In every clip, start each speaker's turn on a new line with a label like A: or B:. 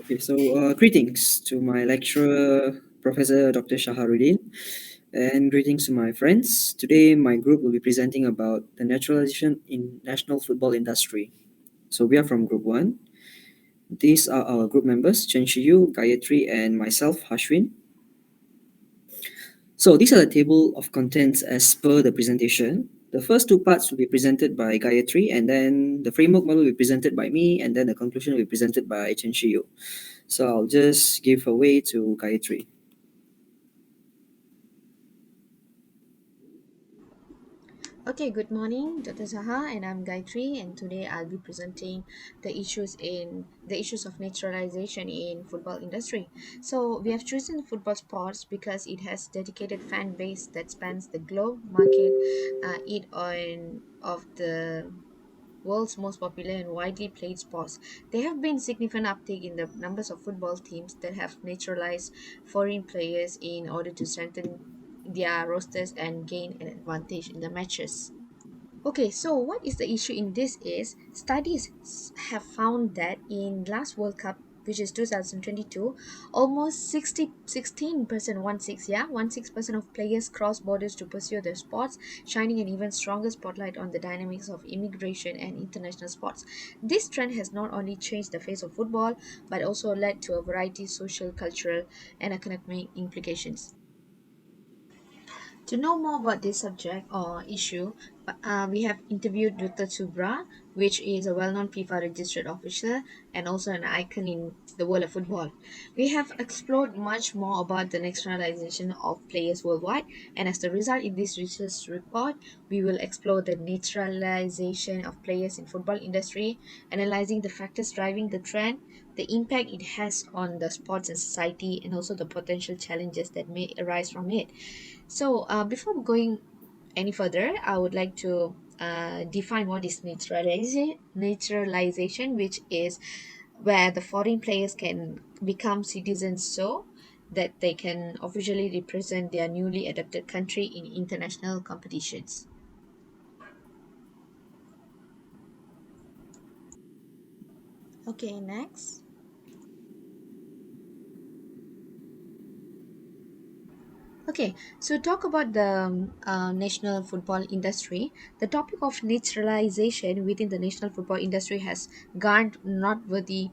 A: Okay, so greetings to my lecturer, Professor Dr. Shaharuddin, and greetings to my friends. Today, my group will be presenting about the naturalization in national football industry. So we are from Group 1. These are our group members, Chen Shiyu, Gayatri, and myself, Hashwin. So these are the table of contents as per the presentation. The first two parts will be presented by Gayatri, and then the framework model will be presented by me, and then the conclusion will be presented by Chen Shiyu. So I'll just give away to Gayatri.
B: Okay, good morning, Dr. Zaha, and I'm Gayatri, and today I'll be presenting the issues of naturalization in football industry. So we have chosen football sports because it has dedicated fan base that spans the globe, market it on of the world's most popular and widely played sports. There have been significant uptake in the numbers of football teams that have naturalized foreign players in order to strengthen their rosters and gain an advantage in the matches. Okay, so what is the issue in this is have found that in last World Cup, which is 2022, almost 16%, 16% of players cross borders to pursue their sports, shining an even stronger spotlight on the dynamics of immigration and international sports. This trend has not only changed the face of football, but also led to a variety of social, cultural, and economic implications. To know more about this subject or issue, we have interviewed Dr. Subra, which is a well-known FIFA registered officer and also an icon in the world of football. We have explored much more about the nationalization of players worldwide, and as the result in this research report, we will explore the naturalization of players in football industry, analyzing the factors driving the trend, the impact it has on the sports and society, and also the potential challenges that may arise from it. So, before going any further, I would like to define what is naturalization, which is where the foreign players can become citizens so that they can officially represent their newly adopted country in international competitions. Okay, next. Okay, so talk about the national football industry. The topic of naturalization within the national football industry has garnered noteworthy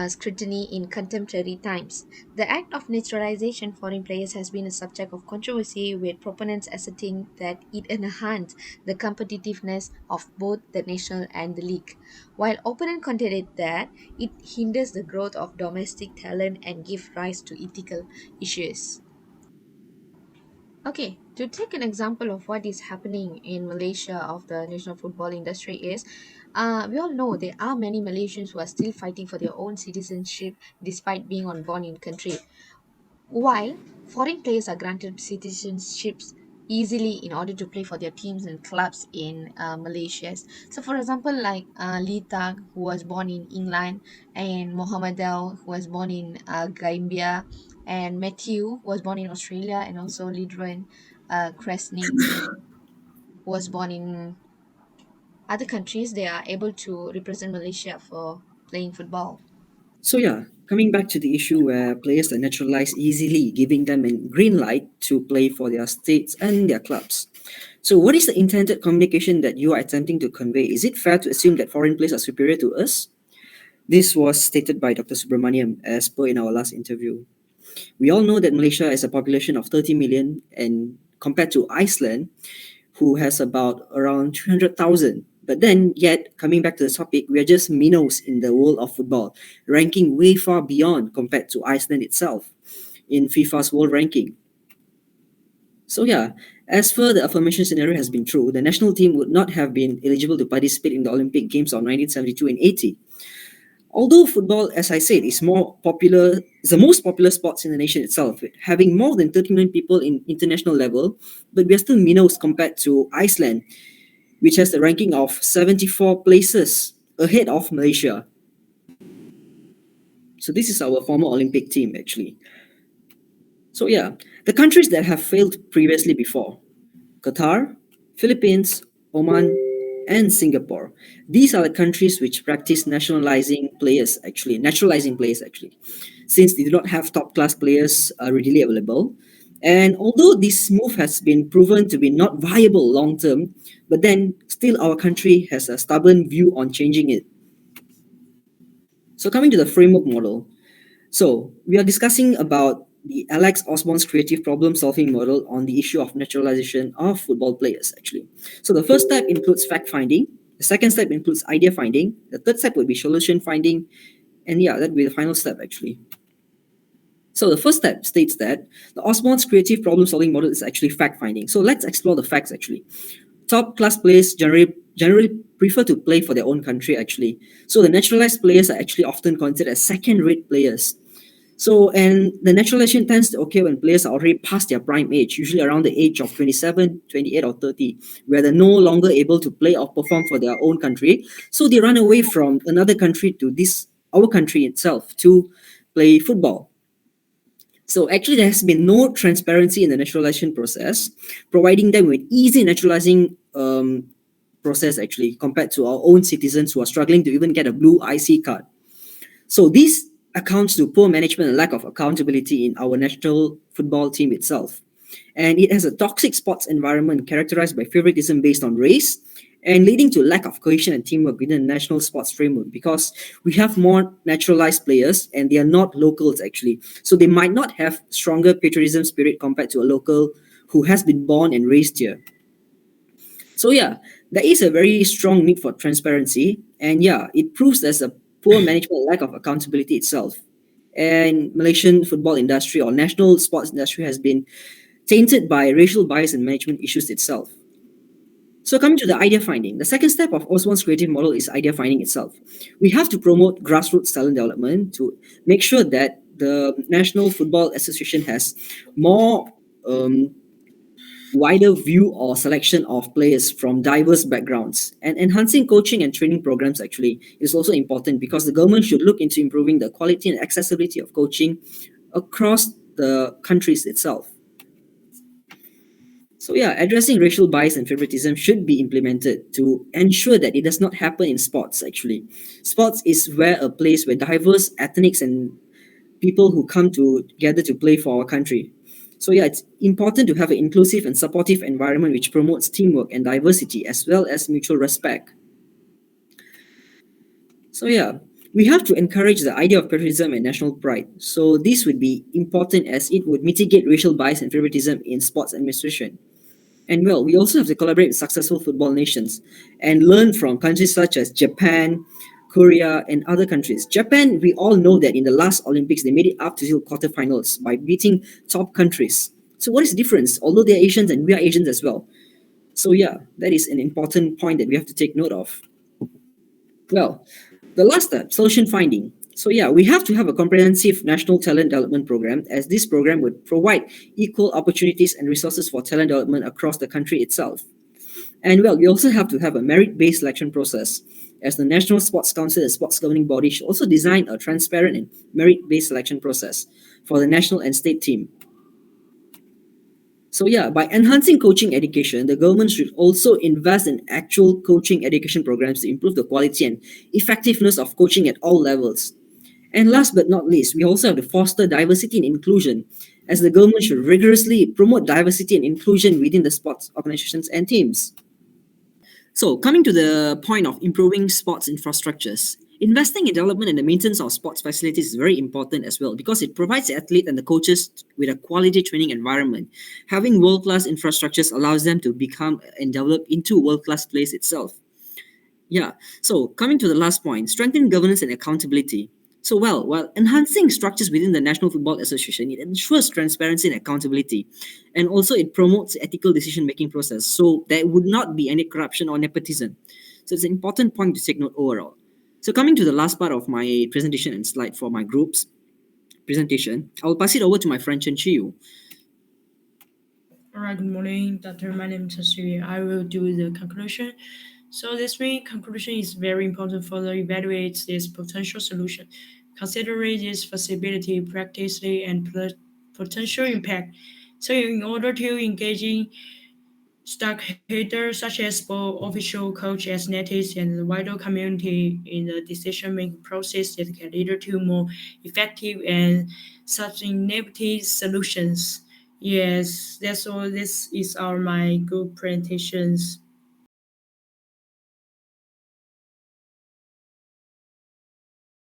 B: scrutiny in contemporary times. The act of naturalization foreign players has been a subject of controversy, with proponents asserting that it enhanced the competitiveness of both the national and the league, while opponents contended that it hinders the growth of domestic talent and gives rise to ethical issues. Okay, to take an example of what is happening in Malaysia of the national football industry is, we all know there are many Malaysians who are still fighting for their own citizenship despite being on born in country. While foreign players are granted citizenships easily in order to play for their teams and clubs in Malaysia. So, for example, like Lee Tag, who was born in England, and Mohamed El, who was born in Gambia, and Matthew, who was born in Australia, and also Lidron Kresnik, who was born in other countries, they are able to represent Malaysia for playing football.
A: So yeah, coming back to the issue where players are naturalized easily, giving them a green light to play for their states and their clubs. So what is the intended communication that you are attempting to convey? Is it fair to assume that foreign players are superior to us? This was stated by Dr. Subramaniam as per in our last interview. We all know that Malaysia has a population of 30 million, and compared to Iceland, who has about around 300,000. But then, yet, coming back to the topic, we are just minnows in the world of football, ranking way far beyond compared to Iceland itself in FIFA's world ranking. So, yeah, as for the affirmation scenario has been true, the national team would not have been eligible to participate in the Olympic Games of 1972 and 80. Although football, as I said, is the most popular sports in the nation itself, having more than 30 million people in international level, but we are still minnows compared to Iceland, which has the ranking of 74 places ahead of Malaysia. So this is our former Olympic team actually. So yeah, the countries that have failed previously before: Qatar, Philippines, Oman, and Singapore. These are the countries which practice naturalizing players actually, since they do not have top class players readily available. And although this move has been proven to be not viable long term, but then still our country has a stubborn view on changing it. So coming to the framework model, so we are discussing about the Alex Osborne's creative problem-solving model on the issue of naturalization of football players, actually. So the first step includes fact finding. The second step includes idea finding. The third step would be solution finding, and yeah, that would be the final step, actually. So the first step states that the Osborne's creative problem-solving model is actually fact finding. So let's explore the facts, actually. Top class players generally prefer to play for their own country, actually. So the naturalized players are actually often considered as second-rate players. So, and the naturalization tends to occur when players are already past their prime age, usually around the age of 27, 28, or 30, where they're no longer able to play or perform for their own country. So they run away from another country to our country itself, to play football. So actually, there has been no transparency in the naturalization process, providing them with easy naturalizing process actually, compared to our own citizens who are struggling to even get a blue IC card. So this accounts to poor management and lack of accountability in our national football team itself. And it has a toxic sports environment characterized by favoritism based on race and leading to lack of cohesion and teamwork within the national sports framework, because we have more naturalized players and they are not locals actually. So they might not have stronger patriotism spirit compared to a local who has been born and raised here. So yeah, there is a very strong need for transparency, and yeah, it proves there's a poor management, lack of accountability itself. And Malaysian football industry or national sports industry has been tainted by racial bias and management issues itself. So coming to the idea finding, the second step of Osborne's creative model is idea finding itself. We have to promote grassroots talent development to make sure that the National Football Association has more wider view or selection of players from diverse backgrounds. And enhancing coaching and training programs actually is also important, because the government should look into improving the quality and accessibility of coaching across the countries itself. So yeah, addressing racial bias and favoritism should be implemented to ensure that it does not happen in sports actually. Sports is where a place where diverse ethnics and people who come together to play for our country. So yeah, it's important to have an inclusive and supportive environment which promotes teamwork and diversity as well as mutual respect. So yeah, we have to encourage the idea of patriotism and national pride. So this would be important as it would mitigate racial bias and favoritism in sports administration. And well, we also have to collaborate with successful football nations and learn from countries such as Japan, Korea, and other countries. Japan, we all know that in the last Olympics, they made it up to the quarterfinals by beating top countries. So, what is the difference? Although they are Asians and we are Asians as well. So, yeah, that is an important point that we have to take note of. Well, the last step, solution finding. So yeah, we have to have a comprehensive national talent development program, as this program would provide equal opportunities and resources for talent development across the country itself. And well, we also have to have a merit-based selection process, as the National Sports Council and sports governing body should also design a transparent and merit-based selection process for the national and state team. So yeah, by enhancing coaching education, the government should also invest in actual coaching education programs to improve the quality and effectiveness of coaching at all levels. And last but not least, we also have to foster diversity and inclusion, as the government should rigorously promote diversity and inclusion within the sports organizations and teams. So, coming to the point of improving sports infrastructures, investing in development and the maintenance of sports facilities is very important as well, because it provides the athlete and the coaches with a quality training environment. Having world class infrastructures allows them to become and develop into world class players itself. Yeah. So coming to the last point, strengthen governance and accountability. So while enhancing structures within the National Football Association, it ensures transparency and accountability, and also it promotes ethical decision-making process. So there would not be any corruption or nepotism. So it's an important point to take note overall. So coming to the last part of my presentation and slide for my group's presentation, I will pass it over to my friend Chen Chiu.
C: All right, good morning, Doctor. My name is Tasiri. I will do the conclusion. So this main conclusion is very important for the evaluate this potential solution, considering this feasibility, practically, and potential impact. So in order to engaging stakeholders such as both official coach as natives and the wider community in the decision-making process that can lead to more effective and sustainability solutions. Yes, that's all. This is our my good presentations.